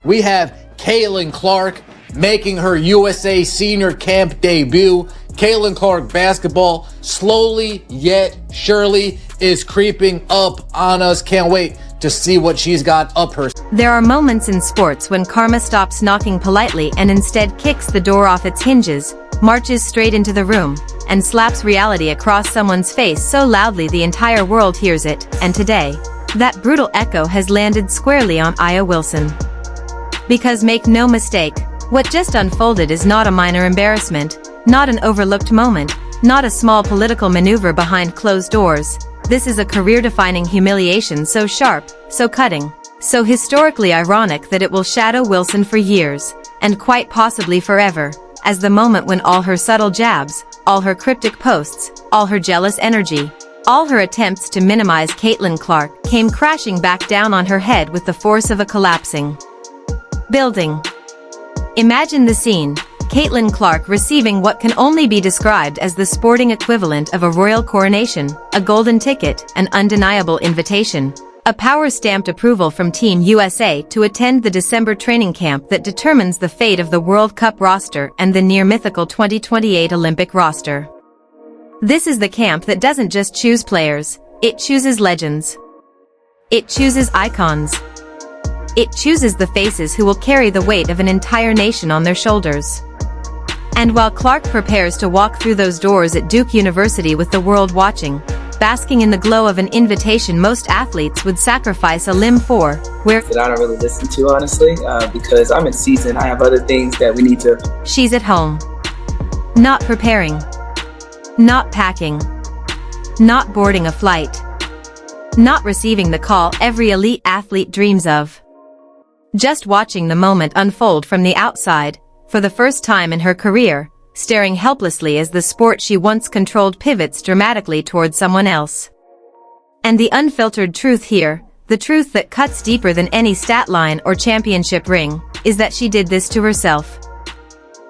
We have Caitlin Clark making her USA Senior Camp debut. Caitlin Clark basketball slowly yet surely is creeping up on us. Can't wait to see what she's got up her. There are moments in sports when karma stops knocking politely and instead kicks the door off its hinges, marches straight into the room, and slaps reality across someone's face so loudly the entire world hears it. And today, that brutal echo has landed squarely on Aya Wilson. Because make no mistake, what just unfolded is not a minor embarrassment, not an overlooked moment, not a small political maneuver behind closed doors. This is a career-defining humiliation so sharp, so cutting, so historically ironic that it will shadow Wilson for years, and quite possibly forever, as the moment when all her subtle jabs, all her cryptic posts, all her jealous energy, all her attempts to minimize Caitlin Clark came crashing back down on her head with the force of a collapsing building. Imagine the scene. Caitlin Clark receiving what can only be described as the sporting equivalent of a royal coronation, a golden ticket, an undeniable invitation, a power-stamped approval from Team USA to attend the December training camp that determines the fate of the World Cup roster and the near-mythical 2028 Olympic roster. This is the camp that doesn't just choose players, it chooses legends. It chooses icons. It chooses the faces who will carry the weight of an entire nation on their shoulders. And while Clark prepares to walk through those doors at Duke University with the world watching, basking in the glow of an invitation most athletes would sacrifice a limb for, where that I don't really listen to, honestly, because I'm in season. I have other things that we need to. She's at home. Not preparing. Not packing. Not boarding a flight. Not receiving the call every elite athlete dreams of. Just watching the moment unfold from the outside, for the first time in her career, staring helplessly as the sport she once controlled pivots dramatically toward someone else. And the unfiltered truth here, the truth that cuts deeper than any stat line or championship ring, is that she did this to herself.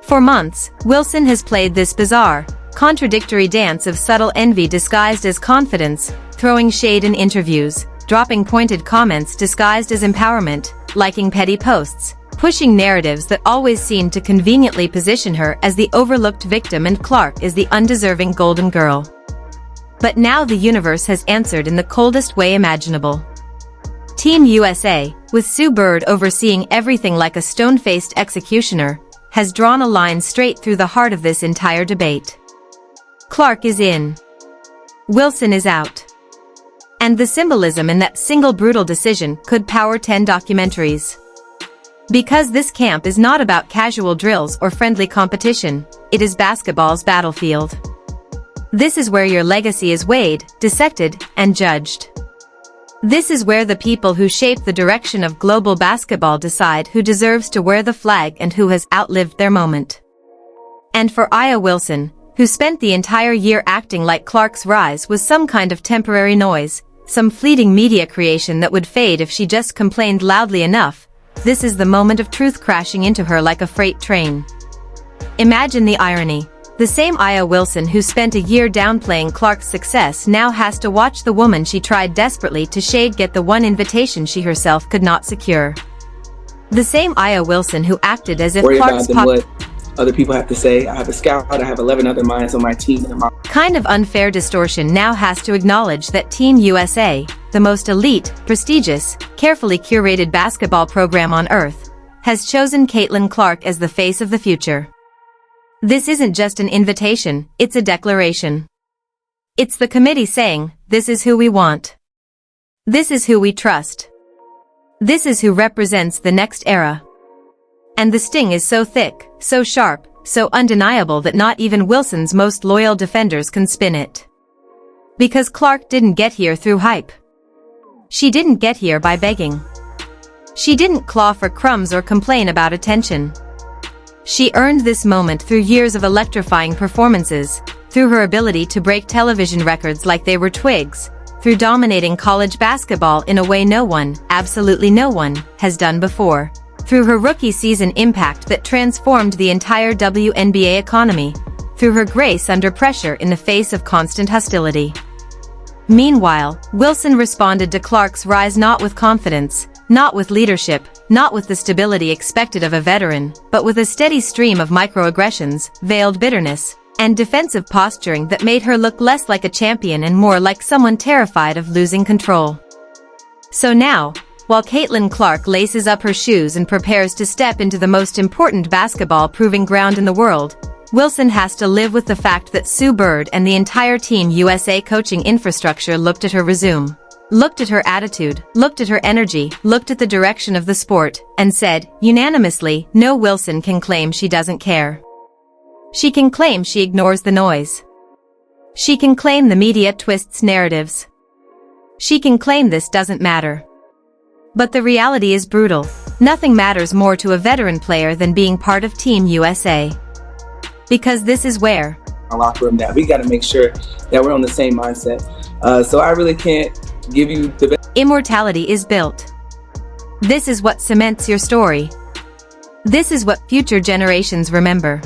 For months, Wilson has played this bizarre, contradictory dance of subtle envy disguised as confidence, throwing shade in interviews, dropping pointed comments disguised as empowerment, liking petty posts, pushing narratives that always seemed to conveniently position her as the overlooked victim and Clark is the undeserving golden girl. But now the universe has answered in the coldest way imaginable. Team USA, with Sue Bird overseeing everything like a stone-faced executioner, has drawn a line straight through the heart of this entire debate. Clark is in. Wilson is out. And the symbolism in that single brutal decision could power 10 documentaries. Because this camp is not about casual drills or friendly competition, it is basketball's battlefield. This is where your legacy is weighed, dissected, and judged. This is where the people who shape the direction of global basketball decide who deserves to wear the flag and who has outlived their moment. And for Aya Wilson, who spent the entire year acting like Clark's rise was some kind of temporary noise, some fleeting media creation that would fade if she just complained loudly enough, this is the moment of truth crashing into her like a freight train. Imagine the irony. The same Aya Wilson who spent a year downplaying Clark's success now has to watch the woman she tried desperately to shade get the one invitation she herself could not secure. The same Aya Wilson who acted as if Clark's what other people have to say. I have a scout, I have 11 other minds on my team. Kind of unfair distortion now has to acknowledge that Team USA, the most elite, prestigious, carefully curated basketball program on earth, has chosen Caitlin Clark as the face of the future. This isn't just an invitation, it's a declaration. It's the committee saying, this is who we want. This is who we trust. This is who represents the next era. And the sting is so thick, so sharp, so undeniable that not even Wilson's most loyal defenders can spin it. Because Clark didn't get here through hype. She didn't get here by begging. She didn't claw for crumbs or complain about attention. She earned this moment through years of electrifying performances, through her ability to break television records like they were twigs, through dominating college basketball in a way no one, absolutely no one, has done before. Through her rookie season impact that transformed the entire WNBA economy, through her grace under pressure in the face of constant hostility. Meanwhile, Wilson responded to Clark's rise not with confidence, not with leadership, not with the stability expected of a veteran, but with a steady stream of microaggressions, veiled bitterness, and defensive posturing that made her look less like a champion and more like someone terrified of losing control. So now, while Caitlin Clark laces up her shoes and prepares to step into the most important basketball proving ground in the world, Wilson has to live with the fact that Sue Bird and the entire Team USA coaching infrastructure looked at her resume, looked at her attitude, looked at her energy, looked at the direction of the sport, and said, unanimously, no, Wilson can claim she doesn't care. She can claim she ignores the noise. She can claim the media twists narratives. She can claim this doesn't matter. But the reality is brutal. Nothing matters more to a veteran player than being part of Team USA. Because this is where our locker room now. We got to make sure that we're on the same mindset. So I really can't give you the best. Immortality is built. This is what cements your story. This is what future generations remember.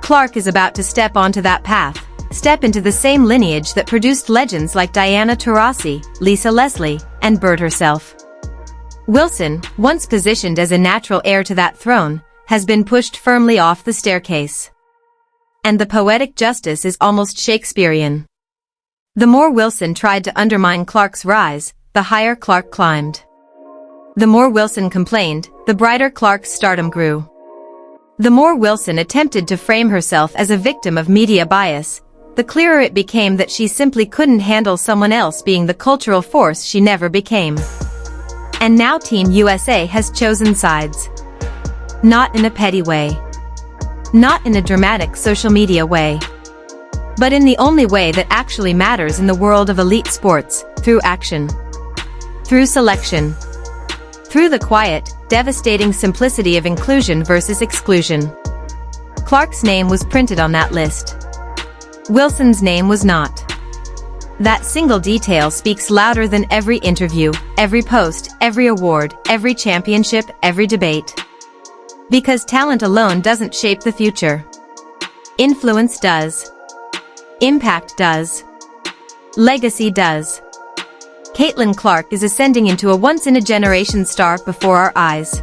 Clark is about to step onto that path, step into the same lineage that produced legends like Diana Taurasi, Lisa Leslie, and Bird herself. Wilson, once positioned as a natural heir to that throne, has been pushed firmly off the staircase. And the poetic justice is almost Shakespearean. The more Wilson tried to undermine Clark's rise, the higher Clark climbed. The more Wilson complained, the brighter Clark's stardom grew. The more Wilson attempted to frame herself as a victim of media bias, the clearer it became that she simply couldn't handle someone else being the cultural force she never became. And now Team USA has chosen sides. Not in a petty way. Not in a dramatic social media way. But in the only way that actually matters in the world of elite sports, through action. Through selection. Through the quiet, devastating simplicity of inclusion versus exclusion. Clark's name was printed on that list. Wilson's name was not. That single detail speaks louder than every interview, every post, every award, every championship, every debate. Because talent alone doesn't shape the future. Influence does. Impact does. Legacy does. Caitlin Clark is ascending into a once-in-a-generation star before our eyes.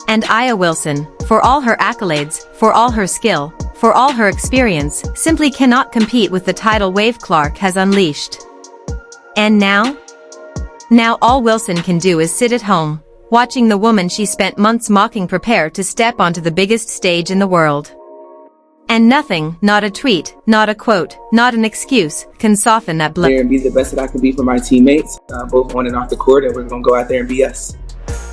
And Aya Wilson, for all her accolades, for all her skill, for all her experience, simply cannot compete with the tidal wave Clark has unleashed. And now? Now all Wilson can do is sit at home, watching the woman she spent months mocking prepare to step onto the biggest stage in the world. And nothing, not a tweet, not a quote, not an excuse, can soften that blow. And be the best that I can be for my teammates, both on and off the court, and we're going to go out there and be us.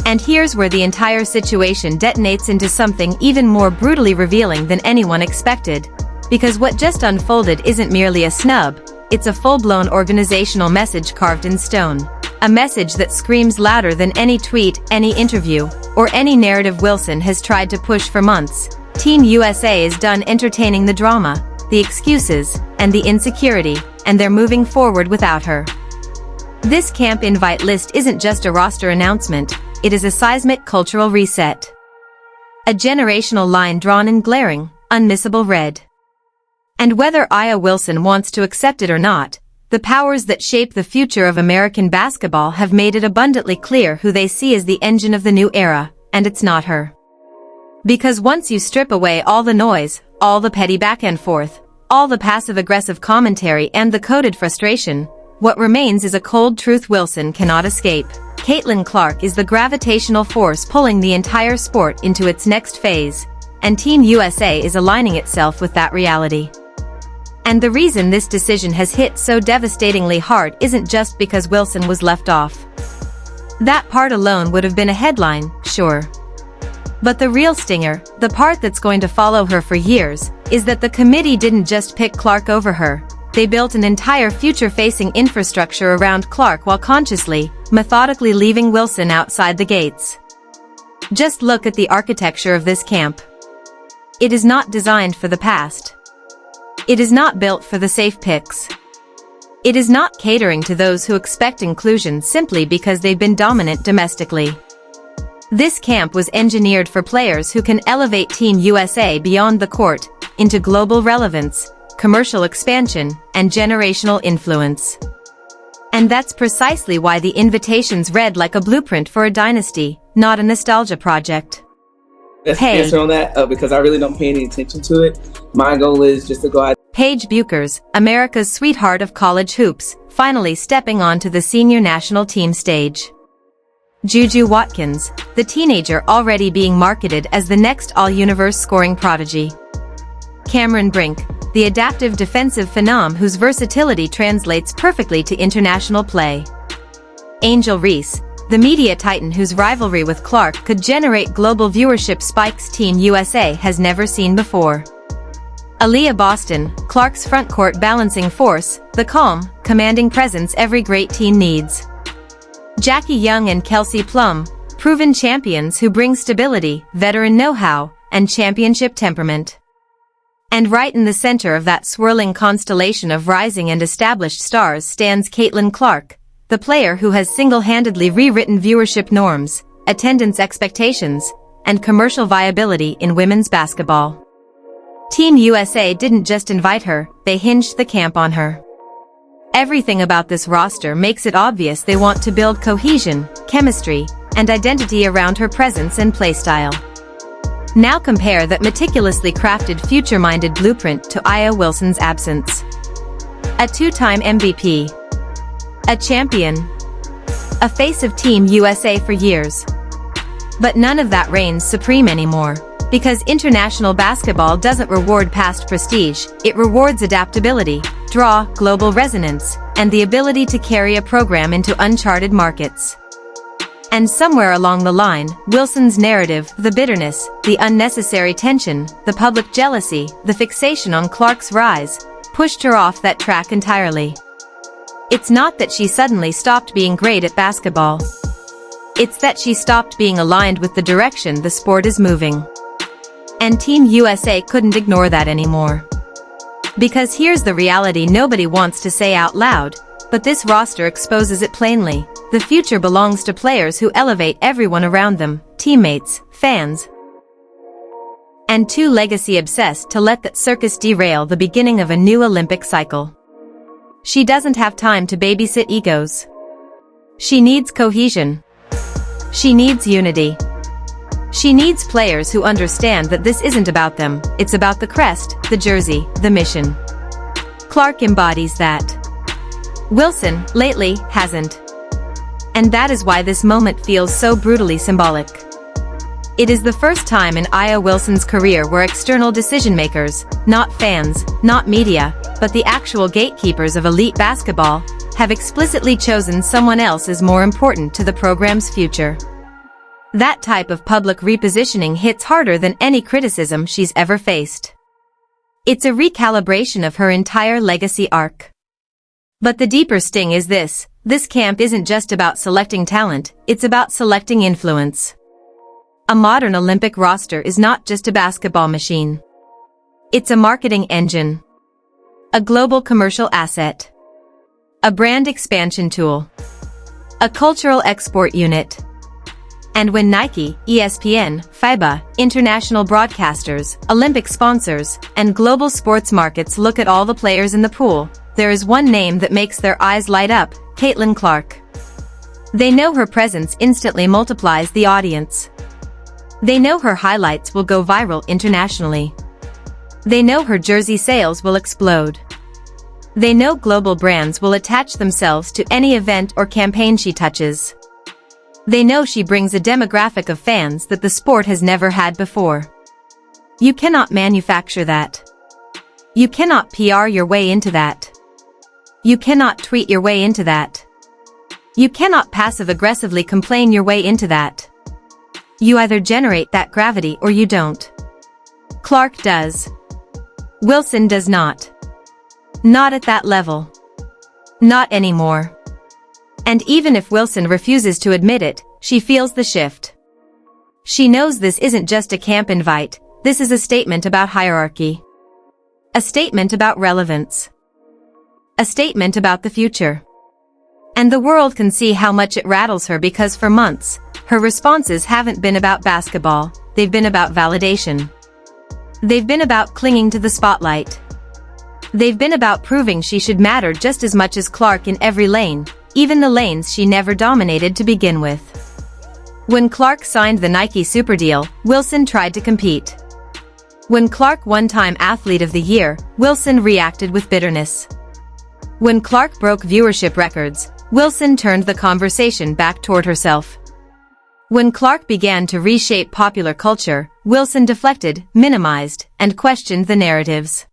And here's where the entire situation detonates into something even more brutally revealing than anyone expected. Because what just unfolded isn't merely a snub, it's a full-blown organizational message carved in stone. A message that screams louder than any tweet, any interview, or any narrative Wilson has tried to push for months. Team USA is done entertaining the drama, the excuses, and the insecurity, and they're moving forward without her. This camp invite list isn't just a roster announcement, it is a seismic cultural reset. A generational line drawn in glaring, unmissable red. And whether Aya Wilson wants to accept it or not, the powers that shape the future of American basketball have made it abundantly clear who they see as the engine of the new era, and it's not her. Because once you strip away all the noise, all the petty back and forth, all the passive-aggressive commentary and the coded frustration, what remains is a cold truth Wilson cannot escape. Caitlin Clark is the gravitational force pulling the entire sport into its next phase, and Team USA is aligning itself with that reality. And the reason this decision has hit so devastatingly hard isn't just because Wilson was left off. That part alone would have been a headline, sure. But the real stinger, the part that's going to follow her for years, is that the committee didn't just pick Clark over her. They built an entire future-facing infrastructure around Clark while consciously, methodically leaving Wilson outside the gates. Just look at the architecture of this camp. It is not designed for the past. It is not built for the safe picks. It is not catering to those who expect inclusion simply because they've been dominant domestically. This camp was engineered for players who can elevate Team USA beyond the court, into global relevance, commercial expansion, and generational influence. And that's precisely why the invitations read like a blueprint for a dynasty, not a nostalgia project. That's the answer on that because I really don't pay any attention to it. My goal is just to go out. Paige Buchers, America's sweetheart of college hoops, finally stepping onto the senior national team stage. Juju Watkins, the teenager already being marketed as the next all-universe scoring prodigy. Cameron Brink, the adaptive defensive phenom whose versatility translates perfectly to international play. Angel Reese, the media titan whose rivalry with Clark could generate global viewership spikes Team USA has never seen before. Aaliyah Boston, Clark's frontcourt balancing force, the calm, commanding presence every great team needs. Jackie Young and Kelsey Plum, proven champions who bring stability, veteran know-how, and championship temperament. And right in the center of that swirling constellation of rising and established stars stands Caitlin Clark, the player who has single-handedly rewritten viewership norms, attendance expectations, and commercial viability in women's basketball. Team USA didn't just invite her, they hinged the camp on her. Everything about this roster makes it obvious they want to build cohesion, chemistry, and identity around her presence and playstyle. Now compare that meticulously crafted future-minded blueprint to Aya Wilson's absence. A two-time MVP. A champion. A face of Team USA for years. But none of that reigns supreme anymore, because international basketball doesn't reward past prestige, it rewards adaptability, draw, global resonance, and the ability to carry a program into uncharted markets. And somewhere along the line, Wilson's narrative, the bitterness, the unnecessary tension, the public jealousy, the fixation on Clark's rise, pushed her off that track entirely. It's not that she suddenly stopped being great at basketball. It's that she stopped being aligned with the direction the sport is moving. And Team USA couldn't ignore that anymore. Because here's the reality nobody wants to say out loud, but this roster exposes it plainly. The future belongs to players who elevate everyone around them, teammates, fans, and too legacy-obsessed to let that circus derail the beginning of a new Olympic cycle. She doesn't have time to babysit egos. She needs cohesion. She needs unity. She needs players who understand that this isn't about them, it's about the crest, the jersey, the mission. Clark embodies that. Wilson, lately, hasn't. And that is why this moment feels so brutally symbolic. It is the first time in Aya Wilson's career where external decision-makers, not fans, not media, but the actual gatekeepers of elite basketball, have explicitly chosen someone else as more important to the program's future. That type of public repositioning hits harder than any criticism she's ever faced. It's a recalibration of her entire legacy arc. But the deeper sting is this camp isn't just about selecting talent, it's about selecting influence. A modern Olympic roster is not just a basketball machine. It's a marketing engine. A global commercial asset. A brand expansion tool. A cultural export unit. And when Nike, ESPN, FIBA, international broadcasters, Olympic sponsors, and global sports markets look at all the players in the pool, there is one name that makes their eyes light up, Caitlin Clark. They know her presence instantly multiplies the audience. They know her highlights will go viral internationally. They know her jersey sales will explode. They know global brands will attach themselves to any event or campaign she touches. They know she brings a demographic of fans that the sport has never had before. You cannot manufacture that. You cannot PR your way into that. You cannot tweet your way into that. You cannot passive-aggressively complain your way into that. You either generate that gravity or you don't. Clark does. Wilson does not. Not at that level. Not anymore. And even if Wilson refuses to admit it, she feels the shift. She knows this isn't just a camp invite, this is a statement about hierarchy. A statement about relevance. A statement about the future. And the world can see how much it rattles her because for months, her responses haven't been about basketball, they've been about validation. They've been about clinging to the spotlight. They've been about proving she should matter just as much as Clark in every lane, even the lanes she never dominated to begin with. When Clark signed the Nike Super Deal, Wilson tried to compete. When Clark won Time Athlete of the Year, Wilson reacted with bitterness. When Clark broke viewership records, Wilson turned the conversation back toward herself. When Clark began to reshape popular culture, Wilson deflected, minimized, and questioned the narratives.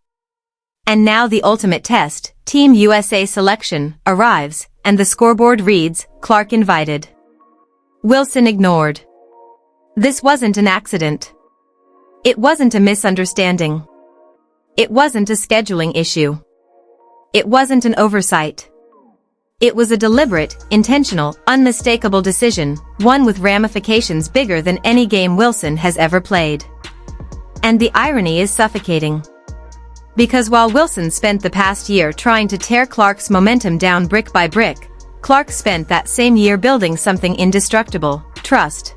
And now the ultimate test, Team USA selection, arrives, and the scoreboard reads, Clark invited. Wilson ignored. This wasn't an accident. It wasn't a misunderstanding. It wasn't a scheduling issue. It wasn't an oversight. It was a deliberate, intentional, unmistakable decision, one with ramifications bigger than any game Wilson has ever played. And the irony is suffocating. Because while Wilson spent the past year trying to tear Clark's momentum down brick by brick, Clark spent that same year building something indestructible: trust.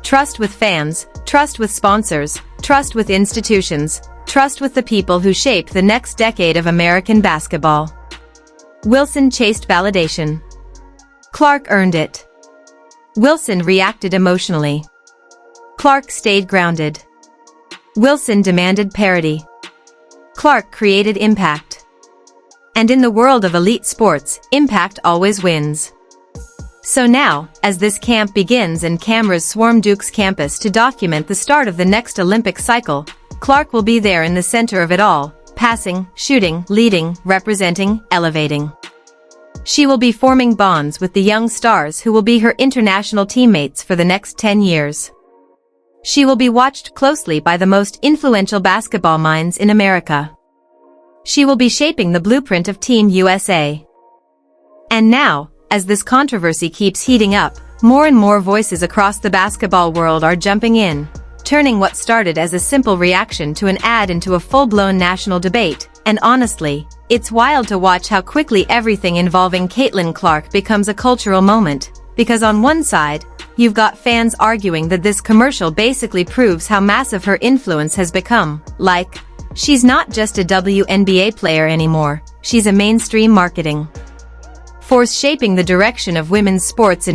Trust with fans, trust with sponsors, trust with institutions, trust with the people who shape the next decade of American basketball. Wilson chased validation. Clark earned it. Wilson reacted emotionally. Clark stayed grounded. Wilson demanded parity. Clark created impact. And in the world of elite sports, impact always wins. So now, as this camp begins and cameras swarm Duke's campus to document the start of the next Olympic cycle, Clark will be there in the center of it all, passing, shooting, leading, representing, elevating. She will be forming bonds with the young stars who will be her international teammates for the next 10 years. She will be watched closely by the most influential basketball minds in America. She will be shaping the blueprint of Team USA. And now, as this controversy keeps heating up, more and more voices across the basketball world are jumping in, turning what started as a simple reaction to an ad into a full-blown national debate. And honestly, it's wild to watch how quickly everything involving Caitlin Clark becomes a cultural moment, because on one side, you've got fans arguing that this commercial basically proves how massive her influence has become, like, she's not just a WNBA player anymore, she's a mainstream marketing force shaping the direction of women's sports in